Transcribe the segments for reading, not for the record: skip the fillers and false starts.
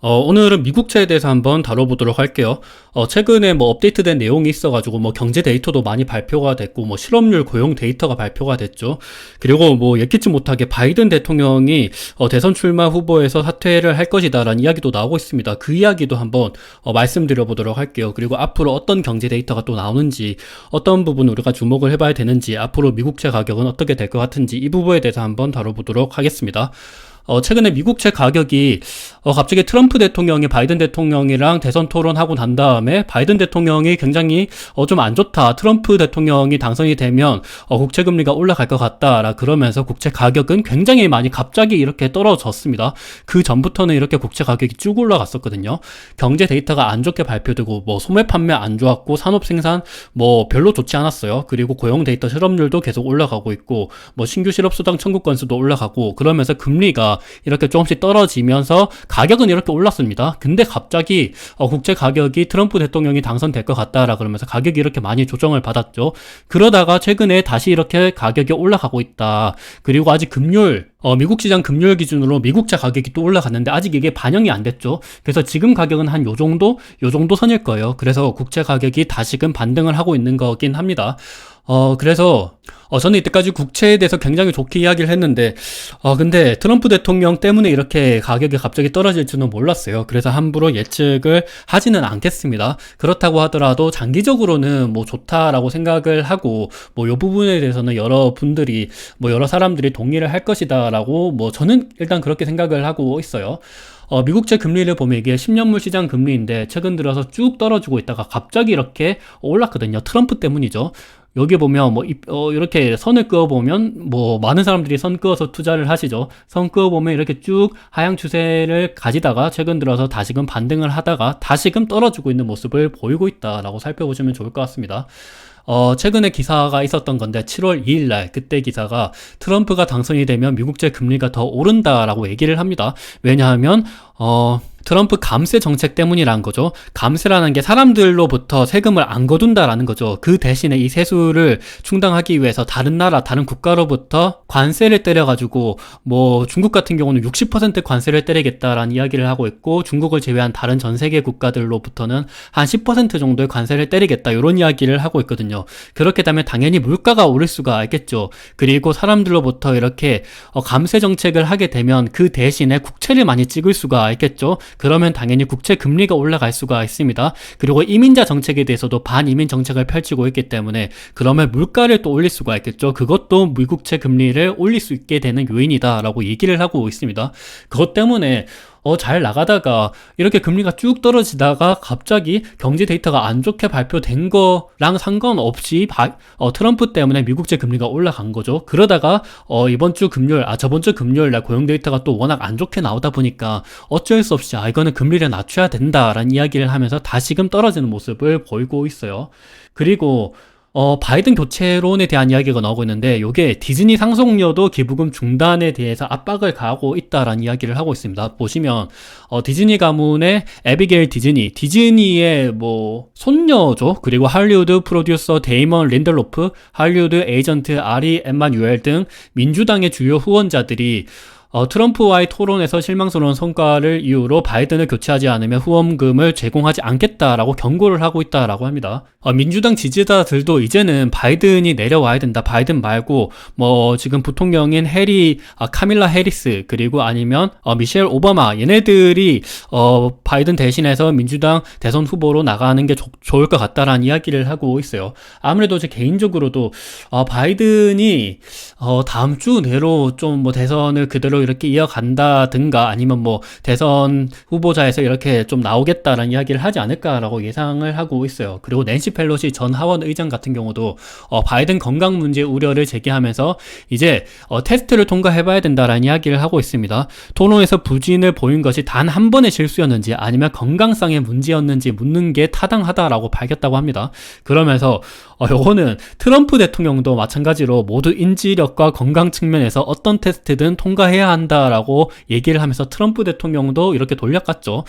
오늘은 미국채에 대해서 한번 다뤄보도록 할게요. 최근에 뭐 업데이트된 내용이 있어가지고 뭐 경제 데이터도 많이 발표가 됐고 뭐 실업률 고용 데이터가 발표가 됐죠. 그리고 뭐 예기치 못하게 바이든 대통령이 대선 출마 후보에서 사퇴를 할 것이다라는 이야기도 나오고 있습니다. 그 이야기도 한번 말씀드려보도록 할게요. 그리고 앞으로 어떤 경제 데이터가 또 나오는지, 어떤 부분 우리가 주목을 해봐야 되는지, 앞으로 미국채 가격은 어떻게 될 것 같은지 이 부분에 대해서 한번 다뤄보도록 하겠습니다. 최근에 미국채 가격이 갑자기 트럼프 대통령이 바이든 대통령이랑 대선 토론하고 난 다음에 바이든 대통령이 굉장히 좀 안 좋다, 트럼프 대통령이 당선이 되면 국채 금리가 올라갈 것 같다라 그러면서 국채 가격은 굉장히 많이 갑자기 이렇게 떨어졌습니다. 그 전부터는 이렇게 국채 가격이 쭉 올라갔었거든요. 경제 데이터가 안 좋게 발표되고 뭐 소매 판매 안 좋았고 산업 생산 뭐 별로 좋지 않았어요. 그리고 고용 데이터 실업률도 계속 올라가고 있고 뭐 신규 실업수당 청구 건수도 올라가고, 그러면서 금리가 이렇게 조금씩 떨어지면서 가격은 이렇게 올랐습니다. 근데 갑자기 국채 가격이 트럼프 대통령이 당선될 것 같다라 그러면서 가격이 이렇게 많이 조정을 받았죠. 그러다가 최근에 다시 이렇게 가격이 올라가고 있다. 그리고 아직 금요일 미국 시장 금요일 기준으로 미국채 가격이 또 올라갔는데 아직 이게 반영이 안 됐죠. 그래서 지금 가격은 한 요 정도 선일 거예요. 그래서 국채 가격이 다시금 반등을 하고 있는 거긴 합니다. 그래서 저는 이때까지 국채에 대해서 굉장히 좋게 이야기를 했는데 근데 트럼프 대통령 때문에 이렇게 가격이 갑자기 떨어질 줄은 몰랐어요. 그래서 함부로 예측을 하지는 않겠습니다. 그렇다고 하더라도 장기적으로는 뭐 좋다라고 생각을 하고, 뭐 이 부분에 대해서는 여러 분들이 뭐 여러 사람들이 동의를 할 것이다 라고 뭐 저는 일단 그렇게 생각을 하고 있어요. 미국채 금리를 보면 이게 10년물 시장 금리인데 최근 들어서 쭉 떨어지고 있다가 갑자기 이렇게 올랐거든요. 트럼프 때문이죠. 여기 보면 이렇게 선을 그어 보면 뭐 많은 사람들이 선 그어서 투자를 하시죠. 선 그어 보면 이렇게 쭉 하향 추세를 가지다가 최근 들어서 다시금 반등을 하다가 다시금 떨어지고 있는 모습을 보이고 있다라고 살펴보시면 좋을 것 같습니다. 최근에 기사가 있었던 건데 7월 2일날 그때 기사가 트럼프가 당선이 되면 미국채 금리가 더 오른다라고 얘기를 합니다. 왜냐하면 트럼프 감세 정책 때문이라는 거죠. 감세라는 게 사람들로부터 세금을 안 거둔다라는 거죠. 그 대신에 이 세수를 충당하기 위해서 다른 나라, 다른 국가로부터 관세를 때려가지고 뭐 중국 같은 경우는 60% 관세를 때리겠다라는 이야기를 하고 있고, 중국을 제외한 다른 전 세계 국가들로부터는 한 10% 정도의 관세를 때리겠다, 이런 이야기를 하고 있거든요. 그렇게 되면 당연히 물가가 오를 수가 있겠죠. 그리고 사람들로부터 이렇게 감세 정책을 하게 되면 그 대신에 국채를 많이 찍을 수가 있겠죠. 그러면 당연히 국채 금리가 올라갈 수가 있습니다. 그리고 이민자 정책에 대해서도 반이민 정책을 펼치고 있기 때문에 그러면 물가를 또 올릴 수가 있겠죠. 그것도 미국채 금리를 올릴 수 있게 되는 요인이다 라고 얘기를 하고 있습니다. 그것 때문에 잘 나가다가 이렇게 금리가 쭉 떨어지다가 갑자기 경제 데이터가 안 좋게 발표된 거랑 상관없이 트럼프 때문에 미국채 금리가 올라간 거죠. 그러다가 저번 주 금요일 날 고용 데이터가 또 워낙 안 좋게 나오다 보니까 어쩔 수 없이 이거는 금리를 낮춰야 된다라는 이야기를 하면서 다시금 떨어지는 모습을 보이고 있어요. 그리고 바이든 교체론에 대한 이야기가 나오고 있는데, 이게 디즈니 상속료도 기부금 중단에 대해서 압박을 가하고 있다라는 이야기를 하고 있습니다. 보시면 디즈니 가문의 애비게일 디즈니의 뭐 손녀죠. 그리고 할리우드 프로듀서 데이먼 린델로프, 할리우드 에이전트 아리 엠마뉴엘 등 민주당의 주요 후원자들이 트럼프와의 토론에서 실망스러운 성과를 이유로 바이든을 교체하지 않으면 후원금을 제공하지 않겠다라고 경고를 하고 있다라고 합니다. 민주당 지지자들도 이제는 바이든이 내려와야 된다, 바이든 말고 뭐 지금 부통령인 카밀라 해리스, 그리고 아니면 미셸 오바마, 얘네들이 바이든 대신해서 민주당 대선 후보로 나가는 게 좋을 것 같다라는 이야기를 하고 있어요. 아무래도 제 개인적으로도 바이든이 다음 주 내로 좀 뭐 대선을 그대로 이렇게 이어간다든가 아니면 뭐 대선 후보자에서 이렇게 좀 나오겠다라는 이야기를 하지 않을까라고 예상을 하고 있어요. 그리고 낸시 펠로시 전 하원 의장 같은 경우도 바이든 건강 문제 우려를 제기하면서 이제 테스트를 통과해봐야 된다라는 이야기를 하고 있습니다. 토론에서 부진을 보인 것이 단 한 번의 실수였는지 아니면 건강상의 문제였는지 묻는 게 타당하다라고 밝혔다고 합니다. 그러면서 요거는 트럼프 대통령도 마찬가지로 모두 인지력과 건강 측면에서 어떤 테스트든 통과해야 한다라고 얘기를 하면서 트럼프 대통령도 이렇게 돌려갔죠.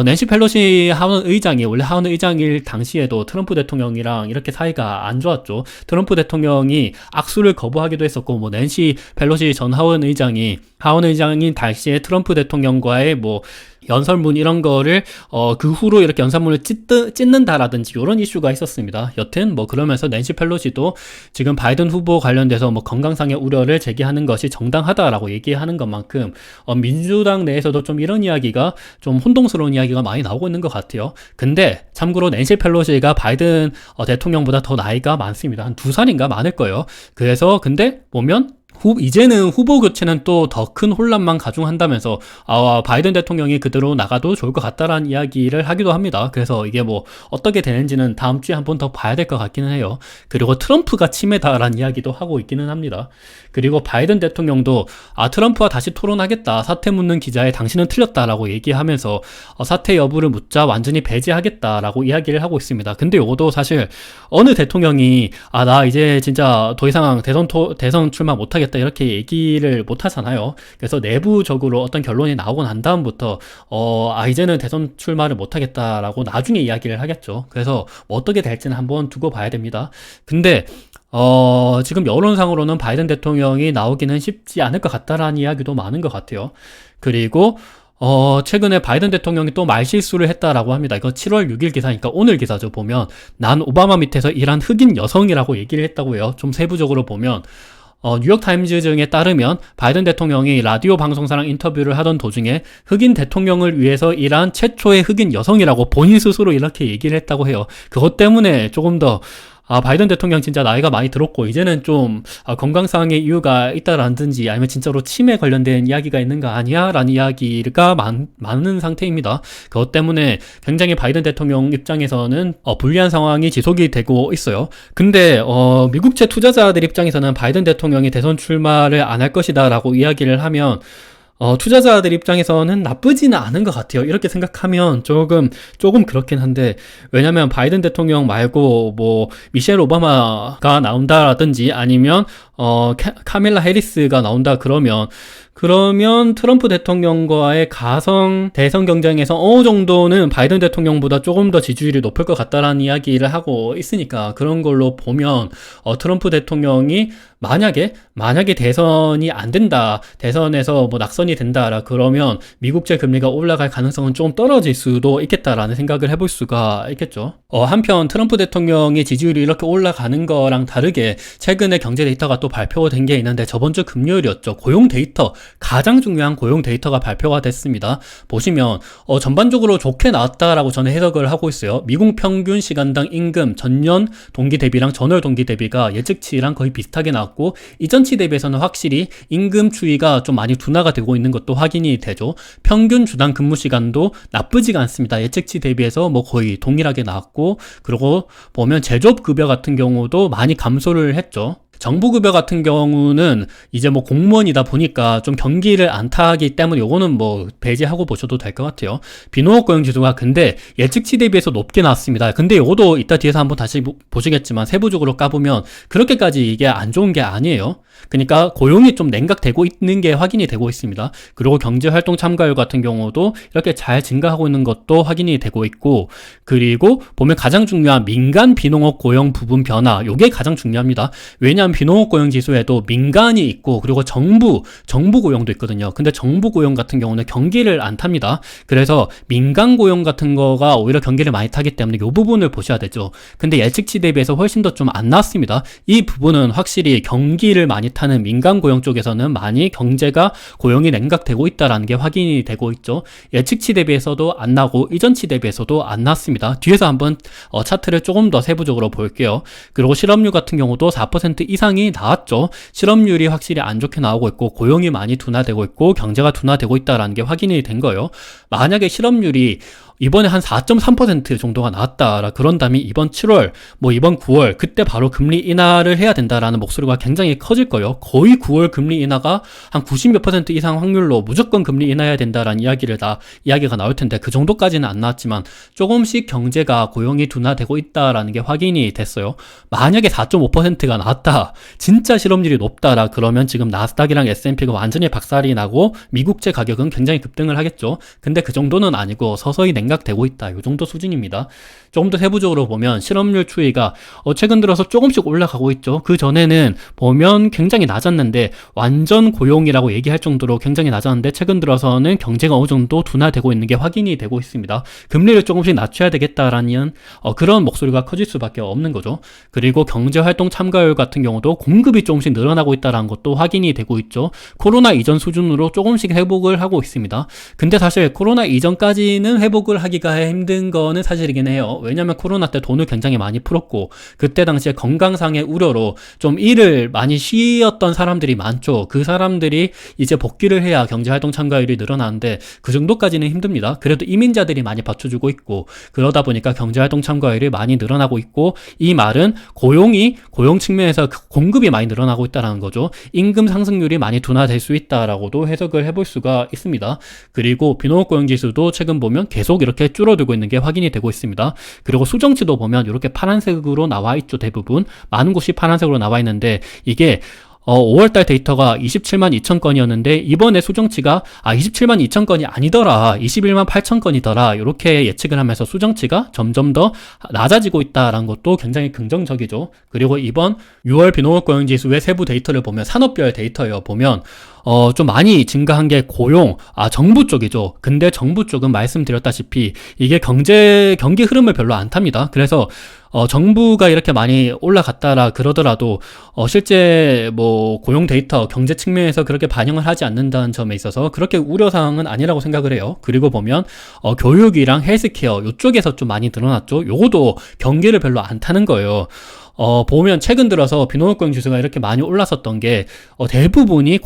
낸시 펠로시 하원 의장이 원래 하원 의장일 당시에도 트럼프 대통령이랑 이렇게 사이가 안 좋았죠. 트럼프 대통령이 악수를 거부하기도 했었고, 뭐 낸시 펠로시 전 하원 의장인 당시에 트럼프 대통령과의 뭐 연설문 이런 거를 그 후로 이렇게 연설문을 찢는다라든지 이런 이슈가 있었습니다. 여튼 뭐 그러면서 낸시 펠로시도 지금 바이든 후보 관련돼서 뭐 건강상의 우려를 제기하는 것이 정당하다라고 얘기하는 것만큼 민주당 내에서도 좀 이런 이야기가 좀 혼동스러운 이야기가 많이 나오고 있는 것 같아요. 근데 참고로 낸시 펠로시가 바이든 대통령보다 더 나이가 많습니다. 한 2살인가 많을 거예요. 그래서 근데 보면 이제는 후보 교체는 또 더 큰 혼란만 가중한다면서 바이든 대통령이 그대로 나가도 좋을 것 같다라는 이야기를 하기도 합니다. 그래서 이게 뭐 어떻게 되는지는 다음 주에 한번 더 봐야 될 것 같기는 해요. 그리고 트럼프가 침해다라는 이야기도 하고 있기는 합니다. 그리고 바이든 대통령도 트럼프와 다시 토론하겠다. 사퇴 묻는 기자에 당신은 틀렸다라고 얘기하면서 사퇴 여부를 묻자 완전히 배제하겠다라고 이야기를 하고 있습니다. 근데 요것도 사실 어느 대통령이 나 이제 진짜 더 이상 대선 출마 못하겠다 이렇게 얘기를 못하잖아요. 그래서 내부적으로 어떤 결론이 나오고 난 다음부터 이제는 대선 출마를 못하겠다라고 나중에 이야기를 하겠죠. 그래서 뭐 어떻게 될지는 한번 두고 봐야 됩니다. 근데 지금 여론상으로는 바이든 대통령이 나오기는 쉽지 않을 것 같다라는 이야기도 많은 것 같아요. 그리고 최근에 바이든 대통령이 또 말실수를 했다라고 합니다. 이거 7월 6일 기사니까 오늘 기사죠. 보면 난 오바마 밑에서 일한 흑인 여성이라고 얘기를 했다고 해요. 좀 세부적으로 보면 뉴욕타임즈 등에 따르면 바이든 대통령이 라디오 방송사랑 인터뷰를 하던 도중에 흑인 대통령을 위해서 일한 최초의 흑인 여성이라고 본인 스스로 이렇게 얘기를 했다고 해요. 그것 때문에 조금 더 바이든 대통령 진짜 나이가 많이 들었고 이제는 좀 건강상의 이유가 있다라든지 아니면 진짜로 치매 관련된 이야기가 있는 거 아니야? 라는 이야기가 많은 상태입니다. 그것 때문에 굉장히 바이든 대통령 입장에서는 불리한 상황이 지속이 되고 있어요. 근데 미국채 투자자들 입장에서는 바이든 대통령이 대선 출마를 안 할 것이다 라고 이야기를 하면 투자자들 입장에서는 나쁘지는 않은 것 같아요. 이렇게 생각하면 조금 그렇긴 한데, 왜냐면 바이든 대통령 말고 뭐 미셸 오바마가 나온다라든지 아니면 카밀라 해리스가 나온다 그러면 트럼프 대통령과의 가성 대선 경쟁에서 어느 정도는 바이든 대통령보다 조금 더 지지율이 높을 것 같다라는 이야기를 하고 있으니까, 그런 걸로 보면 트럼프 대통령이 만약에 대선이 안 된다, 대선에서 뭐 낙선이 된다라 그러면 미국제 금리가 올라갈 가능성은 좀 떨어질 수도 있겠다라는 생각을 해볼 수가 있겠죠. 한편 트럼프 대통령의 지지율이 이렇게 올라가는 거랑 다르게 최근에 경제 데이터가 또 발표된 게 있는데, 저번 주 금요일이었죠. 고용 데이터, 가장 중요한 고용 데이터가 발표가 됐습니다. 보시면 전반적으로 좋게 나왔다라고 저는 해석을 하고 있어요. 미국 평균 시간당 임금 전년 동기 대비랑 전월 동기 대비가 예측치랑 거의 비슷하게 나왔고, 이전치 대비해서는 확실히 임금 추이가 좀 많이 둔화가 되고 있는 것도 확인이 되죠. 평균 주당 근무 시간도 나쁘지가 않습니다. 예측치 대비해서 뭐 거의 동일하게 나왔고, 그리고 보면 제조업 급여 같은 경우도 많이 감소를 했죠. 정부급여 같은 경우는 이제 뭐 공무원이다 보니까 좀 경기를 안 타기 때문에 요거는 뭐 배제하고 보셔도 될 것 같아요. 비농업 고용 지수가 근데 예측치 대비해서 높게 나왔습니다. 근데 요거도 이따 뒤에서 한번 다시 보시겠지만 세부적으로 까보면 그렇게까지 이게 안 좋은 게 아니에요. 그러니까 고용이 좀 냉각되고 있는 게 확인이 되고 있습니다. 그리고 경제활동 참가율 같은 경우도 이렇게 잘 증가하고 있는 것도 확인이 되고 있고, 그리고 보면 가장 중요한 민간 비농업 고용 부분 변화, 요게 가장 중요합니다. 왜냐하면 비농업 고용 지수에도 민간이 있고 그리고 정부 고용도 있거든요. 근데 정부 고용 같은 경우는 경기를 안 탑니다. 그래서 민간 고용 같은 거가 오히려 경기를 많이 타기 때문에 이 부분을 보셔야 되죠. 근데 예측치 대비해서 훨씬 더 좀 안 나왔습니다. 이 부분은 확실히 경기를 많이 타는 민간 고용 쪽에서는 많이 경제가 고용이 냉각되고 있다는 게 확인이 되고 있죠. 예측치 대비해서도 안 나고 이전치 대비해서도 안 나왔습니다. 뒤에서 한번 차트를 조금 더 세부적으로 볼게요. 그리고 실업률 같은 경우도 4% 이상이 나왔죠. 실업률이 확실히 안 좋게 나오고 있고 고용이 많이 둔화되고 있고 경제가 둔화되고 있다는 게 확인이 된 거예요. 만약에 실업률이 이번에 한 4.3% 정도가 나왔다라 그런다면 이번 7월, 뭐 이번 9월 그때 바로 금리 인하를 해야 된다라는 목소리가 굉장히 커질 거예요. 거의 9월 금리 인하가 한 90몇 % 이상 확률로 무조건 금리 인하해야 된다라는 이야기가 나올 텐데 그 정도까지는 안 나왔지만 조금씩 경제가 고용이 둔화되고 있다라는 게 확인이 됐어요. 만약에 4.5%가 나왔다, 진짜 실업률이 높다라 그러면 지금 나스닥이랑 S&P가 완전히 박살이 나고 미국채 가격은 굉장히 급등을 하겠죠. 근데 그 정도는 아니고 서서히 냉각되고 있다. 이 정도 수준입니다. 조금 더 세부적으로 보면 실업률 추이가 최근 들어서 조금씩 올라가고 있죠. 그 전에는 보면 굉장히 낮았는데 완전 고용이라고 얘기할 정도로 굉장히 낮았는데 최근 들어서는 경제가 어느 정도 둔화되고 있는 게 확인이 되고 있습니다. 금리를 조금씩 낮춰야 되겠다라는 그런 목소리가 커질 수밖에 없는 거죠. 그리고 경제활동 참가율 같은 경우도 공급이 조금씩 늘어나고 있다는 것도 확인이 되고 있죠. 코로나 이전 수준으로 조금씩 회복을 하고 있습니다. 근데 사실 코로나 이전까지는 회복을 하기가 힘든 거는 사실이긴 해요. 왜냐면 코로나 때 돈을 굉장히 많이 풀었고 그때 당시에 건강상의 우려로 좀 일을 많이 쉬었던 사람들이 많죠. 그 사람들이 이제 복귀를 해야 경제활동 참가율이 늘어나는데 그 정도까지는 힘듭니다. 그래도 이민자들이 많이 받쳐주고 있고 그러다 보니까 경제활동 참가율이 많이 늘어나고 있고 이 말은 고용 측면에서 공급이 많이 늘어나고 있다는 거죠. 임금 상승률이 많이 둔화될 수 있다라고도 해석을 해볼 수가 있습니다. 그리고 비농업 고용지수도 최근 보면 계속 이렇게 줄어들고 있는 게 확인이 되고 있습니다. 그리고 수정치도 보면 이렇게 파란색으로 나와 있죠. 대부분 많은 곳이 파란색으로 나와 있는데 이게 5월달 데이터가 27만 2천 건이었는데 이번에 수정치가 27만 2천 건이 아니더라 21만 8천 건이더라 이렇게 예측을 하면서 수정치가 점점 더 낮아지고 있다는 것도 굉장히 긍정적이죠. 그리고 이번 6월 비농업 고용지수의 세부 데이터를 보면 산업별 데이터예요. 보면 좀 많이 증가한 게 정부 쪽이죠. 근데 정부 쪽은 말씀드렸다시피 이게 경기 흐름을 별로 안 탑니다. 그래서 정부가 이렇게 많이 올라갔다라 그러더라도 실제 뭐 고용 데이터 경제 측면에서 그렇게 반영을 하지 않는다는 점에 있어서 그렇게 우려사항은 아니라고 생각을 해요. 그리고 보면 교육이랑 헬스케어 이쪽에서 좀 많이 늘어났죠. 요것도 경기를 별로 안 타는 거예요. 보면 최근 들어서 비농업 고용 지수가 이렇게 많이 올랐었던 게 대부분이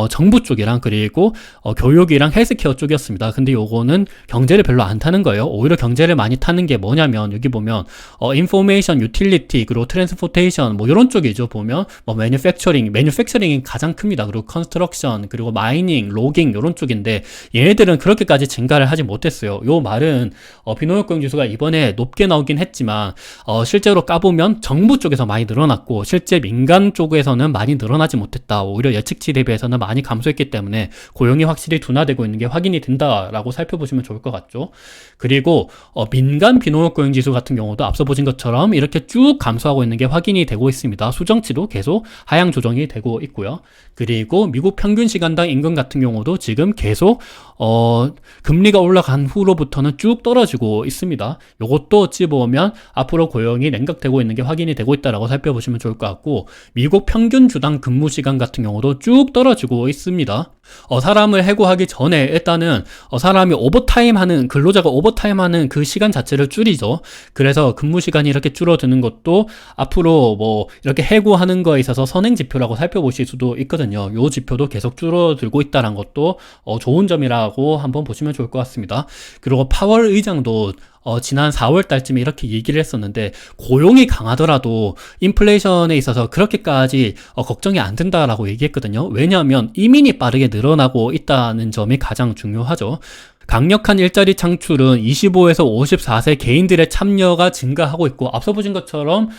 정부 쪽이랑 그리고 교육이랑 헬스케어 쪽이었습니다. 근데 요거는 경제를 별로 안 타는 거예요. 오히려 경제를 많이 타는 게 뭐냐면 여기 보면 인포메이션 유틸리티 그리고 트랜스포테이션 뭐 이런 쪽이죠. 보면 뭐 매뉴팩처링이 가장 큽니다. 그리고 컨스트럭션 그리고 마이닝 로깅 이런 쪽인데 얘네들은 그렇게까지 증가를 하지 못했어요. 요 말은 비농업 고용 지수가 이번에 높게 나오긴 했지만 실제로 까보면 정부 쪽에서 많이 늘어났고 실제 민간 쪽에서는 많이 늘어나지 못했다. 오히려 예측치 대비해서는 많이 감소했기 때문에 고용이 확실히 둔화되고 있는 게 확인이 된다라고 살펴보시면 좋을 것 같죠. 그리고 민간 비농업 고용 지수 같은 경우도 앞서 보신 것처럼 이렇게 쭉 감소하고 있는 게 확인이 되고 있습니다. 수정치도 계속 하향 조정이 되고 있고요. 그리고 미국 평균 시간당 임금 같은 경우도 지금 계속 금리가 올라간 후로부터는 쭉 떨어지고 있습니다. 요것도 어찌 보면 앞으로 고용이 냉각되고 있는 게 확인이 되고 있다라고 살펴보시면 좋을 것 같고 미국 평균 주당 근무 시간 같은 경우도 쭉 떨어지고 있습니다. 사람을 해고하기 전에 일단은 사람이 근로자가 오버타임 하는 그 시간 자체를 줄이죠. 그래서 근무 시간이 이렇게 줄어드는 것도 앞으로 뭐 이렇게 해고하는 거에 있어서 선행 지표라고 살펴보실 수도 있거든요. 요 지표도 계속 줄어들고 있다는 것도 좋은 점이라고 한번 보시면 좋을 것 같습니다. 그리고 파월 의장도 지난 4월 달쯤에 이렇게 얘기를 했었는데 고용이 강하더라도 인플레이션에 있어서 그렇게까지 걱정이 안 된다라고 얘기했거든요. 왜냐하면 이민이 빠르게 늘어나고 있다는 점이 가장 중요하죠. 강력한 일자리 창출은 25에서 54세 개인들의 참여가 증가하고 있고 앞서 보신 것처럼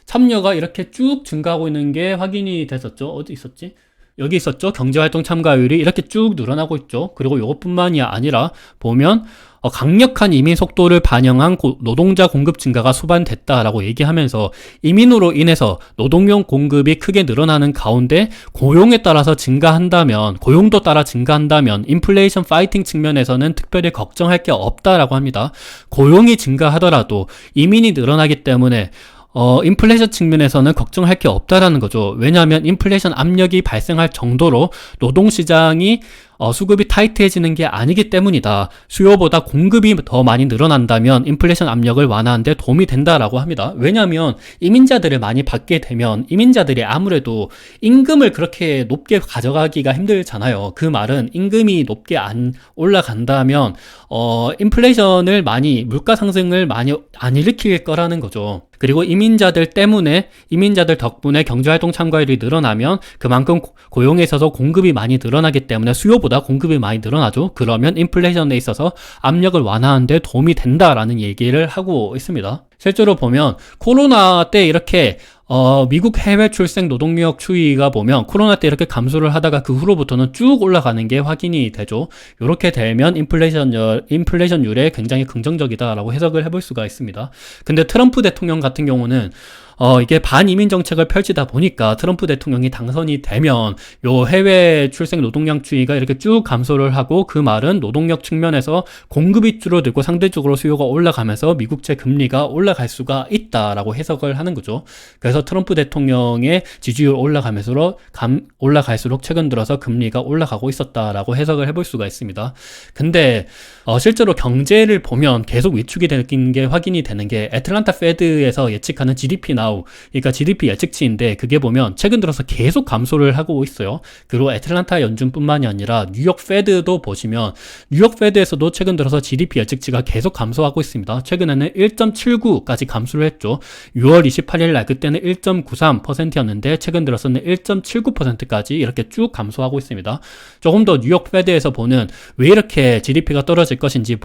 참여가 이렇게 쭉 증가하고 있는 게 확인이 됐었죠. 어디 있었지? 여기 있었죠. 경제활동 참가율이 이렇게 쭉 늘어나고 있죠. 그리고 이것뿐만이 아니라 보면 강력한 이민 속도를 반영한 노동자 공급 증가가 수반됐다라고 얘기하면서 이민으로 인해서 노동력 공급이 크게 늘어나는 가운데 고용에 따라서 고용도 따라 증가한다면 인플레이션 파이팅 측면에서는 특별히 걱정할 게 없다라고 합니다. 고용이 증가하더라도 이민이 늘어나기 때문에 인플레이션 측면에서는 걱정할 게 없다라는 거죠. 왜냐하면 인플레이션 압력이 발생할 정도로 노동시장이 수급이 타이트해지는 게 아니기 때문이다. 수요보다 공급이 더 많이 늘어난다면 인플레이션 압력을 완화하는 데 도움이 된다라고 합니다. 왜냐하면 이민자들을 많이 받게 되면 이민자들이 아무래도 임금을 그렇게 높게 가져가기가 힘들잖아요. 그 말은 임금이 높게 안 올라간다면 인플레이션을 물가 상승을 많이 안 일으킬 거라는 거죠. 그리고 이민자들 덕분에 경제활동 참가율이 늘어나면 그만큼 고용에 있어서 공급이 많이 늘어나기 때문에 수요보다 공급이 많이 늘어나죠. 그러면 인플레이션에 있어서 압력을 완화하는 데 도움이 된다라는 얘기를 하고 있습니다. 실제로 보면 코로나 때 이렇게 미국 해외 출생 노동력 추이가 보면 코로나 때 이렇게 감소를 하다가 그 후로부터는 쭉 올라가는 게 확인이 되죠. 이렇게 되면 인플레이션율에 굉장히 긍정적이다라고 해석을 해볼 수가 있습니다. 근데 트럼프 대통령 같은 경우는 이게 반이민 정책을 펼치다 보니까 트럼프 대통령이 당선이 되면 요 해외 출생 노동량 추이가 이렇게 쭉 감소를 하고, 그 말은 노동력 측면에서 공급이 줄어들고 상대적으로 수요가 올라가면서 미국채 금리가 올라갈 수가 있다라고 해석을 하는 거죠. 그래서 트럼프 대통령의 지지율 올라갈수록 최근 들어서 금리가 올라가고 있었다라고 해석을 해볼 수가 있습니다. 근데 실제로 경제를 보면 계속 위축이 되는 게 확인이 되는 게 애틀란타 페드에서 예측하는 GDP now, 그러니까 GDP 예측치인데, 그게 보면 최근 들어서 계속 감소를 하고 있어요. 그리고 애틀란타 연준뿐만이 아니라 뉴욕 페드도 보시면 뉴욕 페드에서도 최근 들어서 GDP 예측치가 계속 감소하고 있습니다. 최근에는 1.79까지 감소를 했죠. 6월 28일 날 그때는 1.93%였는데 최근 들어서는 1.79%까지 이렇게 쭉 감소하고 있습니다. 조금 더 뉴욕 페드에서 보는 왜 이렇게 GDP가 떨어질 것인지,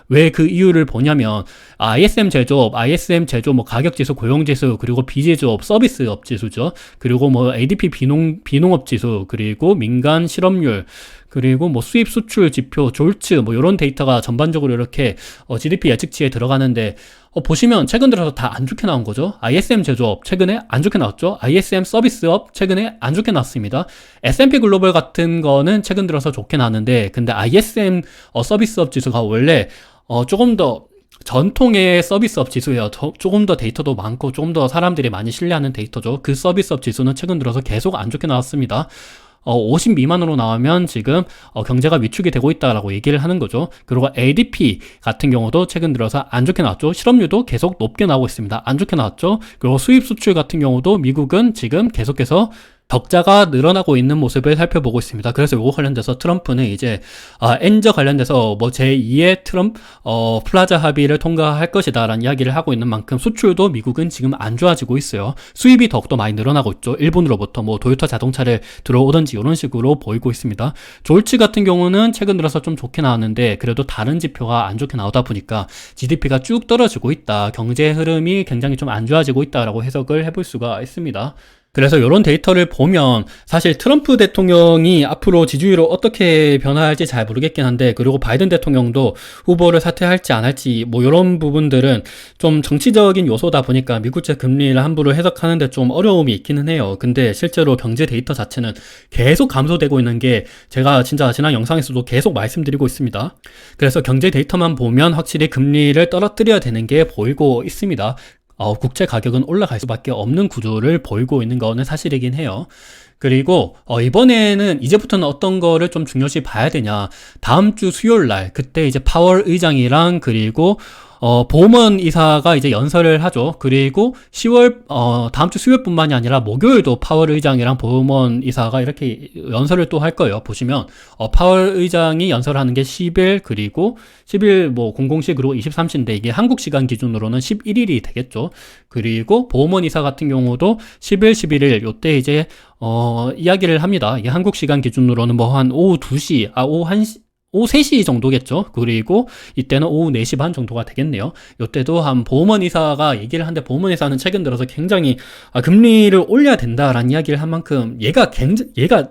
왜 그 이유를 보냐면 ISM 제조업, 뭐 가격지수, 고용지수, 그리고 비제조업, 서비스업 지수죠. 그리고 뭐 ADP 비농업 지수, 그리고 민간 실업률, 그리고 뭐 수입 수출 지표, 졸츠, 뭐 이런 데이터가 전반적으로 이렇게 GDP 예측치에 들어가는데, 보시면 최근 들어서 다 안 좋게 나온 거죠. ISM 제조업 최근에 안 좋게 나왔죠. ISM 서비스업 최근에 안 좋게 나왔습니다. S&P 글로벌 같은 거는 최근 들어서 좋게 나왔는데, 근데 ISM 서비스업 지수가 원래 조금 더 전통의 서비스업 지수예요. 조금 더 데이터도 많고 조금 더 사람들이 많이 신뢰하는 데이터죠. 그 서비스업 지수는 최근 들어서 계속 안 좋게 나왔습니다. 50 미만으로 나오면 지금 경제가 위축이 되고 있다라고 얘기를 하는 거죠. 그리고 ADP 같은 경우도 최근 들어서 안 좋게 나왔죠. 실업률도 계속 높게 나오고 있습니다. 안 좋게 나왔죠. 그리고 수입 수출 같은 경우도 미국은 지금 계속해서 적자가 늘어나고 있는 모습을 살펴보고 있습니다. 그래서 이거 관련돼서 트럼프는 이제 엔저 관련돼서 뭐 제2의 플라자 합의를 통과할 것이다 라는 이야기를 하고 있는 만큼 수출도 미국은 지금 안 좋아지고 있어요. 수입이 더욱더 많이 늘어나고 있죠. 일본으로부터 뭐 도요타 자동차를 들어오든지 이런 식으로 보이고 있습니다. 졸츠 같은 경우는 최근 들어서 좀 좋게 나왔는데 그래도 다른 지표가 안 좋게 나오다 보니까 GDP가 쭉 떨어지고 있다, 경제 흐름이 굉장히 좀 안 좋아지고 있다라고 해석을 해볼 수가 있습니다. 그래서 이런 데이터를 보면 사실 트럼프 대통령이 앞으로 지지율을 어떻게 변화할지 잘 모르겠긴 한데, 그리고 바이든 대통령도 후보를 사퇴할지 안 할지 뭐 이런 부분들은 좀 정치적인 요소다 보니까 미국채 금리를 함부로 해석하는데 좀 어려움이 있기는 해요. 근데 실제로 경제 데이터 자체는 계속 감소되고 있는 게 제가 진짜 지난 영상에서도 계속 말씀드리고 있습니다. 그래서 경제 데이터만 보면 확실히 금리를 떨어뜨려야 되는 게 보이고 있습니다. 국채 가격은 올라갈 수밖에 없는 구조를 보이고 있는 거는 사실이긴 해요. 그리고 이번에는 이제부터는 어떤 거를 좀 중요시 봐야 되냐, 다음 주 수요일 날 그때 이제 파월 의장이랑 그리고 보우먼 이사가 이제 연설을 하죠. 그리고 10월 다음 주 수요일뿐만이 아니라 목요일도 파월 의장이랑 보우먼 이사가 이렇게 연설을 또 할 거예요. 보시면 파월 의장이 연설하는 게 10일, 그리고 10일 뭐 00시그로 23시인데 이게 한국 시간 기준으로는 11일이 되겠죠. 그리고 보우먼 이사 같은 경우도 10일, 11일 요때 이제 이야기를 합니다. 이게 한국 시간 기준으로는 뭐 한 오후 2시, 오후 3시 정도겠죠. 그리고 이때는 오후 4시 반 정도가 되겠네요. 이때도 한 보우먼 이사가 얘기를 하는데, 보우먼 이사는 최근 들어서 굉장히 금리를 올려야 된다라는 이야기를 한 만큼 얘가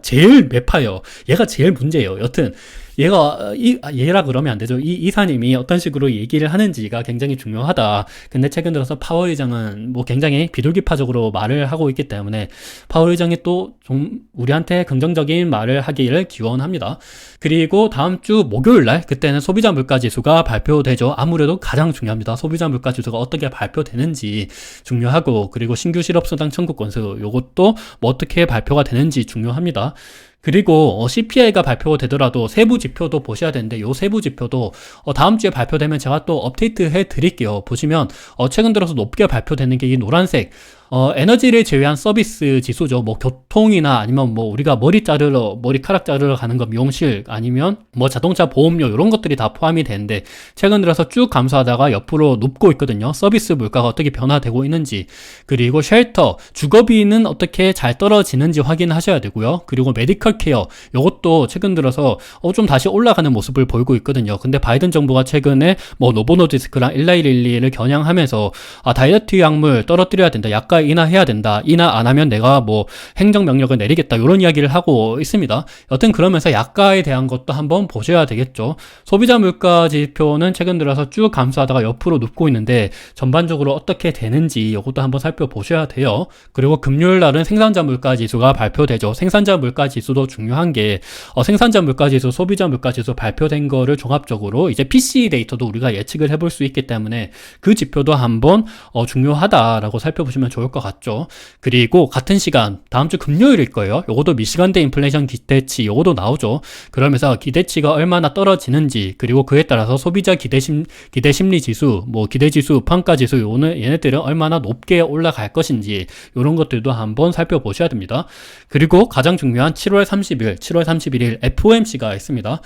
제일 매파예요. 얘가 제일 문제예요. 여튼 얘라 그러면 안 되죠. 이 이사님이 어떤 식으로 얘기를 하는지가 굉장히 중요하다. 근데 최근 들어서 파월 의장은 뭐 굉장히 비둘기파적으로 말을 하고 있기 때문에 파월 의장이 또 좀 우리한테 긍정적인 말을 하기를 기원합니다. 그리고 다음 주 목요일 날 그때는 소비자 물가 지수가 발표되죠. 아무래도 가장 중요합니다. 소비자 물가 지수가 어떻게 발표되는지 중요하고, 그리고 신규 실업수당 청구 건수 요것도 뭐 어떻게 발표가 되는지 중요합니다. 그리고 CPI가 발표되더라도 세부 지표도 보셔야 되는데, 요 세부 지표도 다음 주에 발표되면 제가 또 업데이트 해 드릴게요. 보시면 최근 들어서 높게 발표되는 게 이 노란색 에너지를 제외한 서비스 지수죠. 뭐 교통이나 아니면 뭐 우리가 머리카락 자르러 가는 거 미용실, 아니면 뭐 자동차 보험료 이런 것들이 다 포함이 되는데 최근 들어서 쭉 감소하다가 옆으로 눕고 있거든요. 서비스 물가가 어떻게 변화되고 있는지, 그리고 쉘터, 주거비는 어떻게 잘 떨어지는지 확인하셔야 되고요. 그리고 메디컬 메디컬 케어 요것도 최근 들어서 좀 다시 올라가는 모습을 보이고 있거든요. 근데 바이든 정부가 최근에 뭐 노보노디스크랑 1111을 겨냥하면서 다이어트 약물 떨어뜨려야 된다, 약가 인하해야 된다, 인하 안 하면 내가 뭐 행정명령을 내리겠다, 이런 이야기를 하고 있습니다. 여튼 그러면서 약가에 대한 것도 한번 보셔야 되겠죠. 소비자 물가 지표는 최근 들어서 쭉 감소하다가 옆으로 눕고 있는데 전반적으로 어떻게 되는지 이것도 한번 살펴보셔야 돼요. 그리고 금요일 날은 생산자 물가 지수가 발표되죠. 생산자 물가 지수도 중요한 게 생산자 물가 지수, 소비자 물가 지수 발표된 거를 종합적으로 이제 PCE 데이터도 우리가 예측을 해볼 수 있기 때문에 그 지표도 한번 중요하다라고 살펴보시면 좋을 것 같죠. 그리고 같은 시간 다음 주 금요일일 거예요. 요것도 미시간대 인플레이션 기대치 요것도 나오죠. 그러면서 기대치가 얼마나 떨어지는지, 그리고 그에 따라서 소비자 기대 심리 지수, 뭐 기대 지수, 평가 지수 얘네들은 얼마나 높게 올라갈 것인지 이런 것들도 한번 살펴보셔야 됩니다. 그리고 가장 중요한 7월 30일, 7월 31일 FOMC가 있습니다.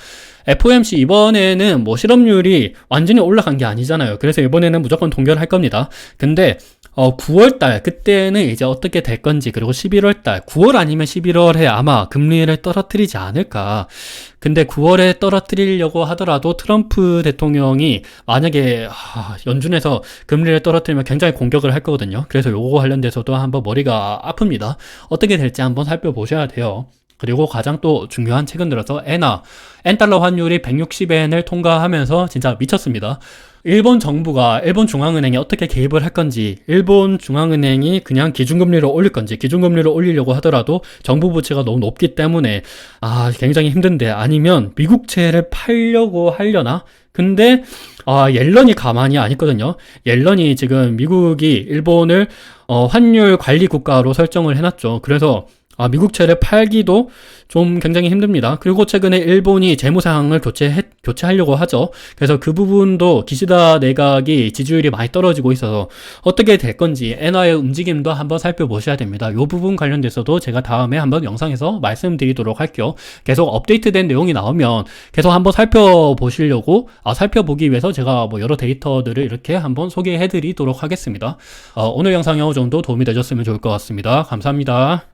FOMC 이번에는 뭐 실업률이 완전히 올라간 게 아니잖아요. 그래서 이번에는 무조건 동결할 겁니다. 근데 9월달 그때는 이제 어떻게 될 건지, 그리고 11월달 9월 아니면 11월에 아마 금리를 떨어뜨리지 않을까. 근데 9월에 떨어뜨리려고 하더라도 트럼프 대통령이 만약에 연준에서 금리를 떨어뜨리면 굉장히 공격을 할 거거든요. 그래서 요거 관련돼서도 한번 머리가 아픕니다. 어떻게 될지 한번 살펴보셔야 돼요. 그리고 가장 또 중요한 최근 들어서 엔달러 환율이 160엔을 통과하면서 진짜 미쳤습니다. 일본 정부가, 일본 중앙은행이 어떻게 개입을 할 건지, 일본 중앙은행이 그냥 기준금리를 올릴 건지, 기준금리를 올리려고 하더라도 정부 부채가 너무 높기 때문에 굉장히 힘든데, 아니면 미국채를 팔려고 하려나? 근데 옐런이 가만히 안 있거든요. 옐런이 지금 미국이 일본을 환율 관리 국가로 설정을 해놨죠. 그래서 미국채를 팔기도 좀 굉장히 힘듭니다. 그리고 최근에 일본이 재무상을 교체하려고 하죠. 그래서 그 부분도 기시다 내각이 지지율이 많이 떨어지고 있어서 어떻게 될 건지 엔화의 움직임도 한번 살펴보셔야 됩니다. 이 부분 관련돼서도 제가 다음에 한번 영상에서 말씀드리도록 할게요. 계속 업데이트된 내용이 나오면 계속 한번 살펴보기 위해서 제가 뭐 여러 데이터들을 이렇게 한번 소개해 드리도록 하겠습니다. 오늘 영상이 어느 정도 도움이 되셨으면 좋을 것 같습니다. 감사합니다.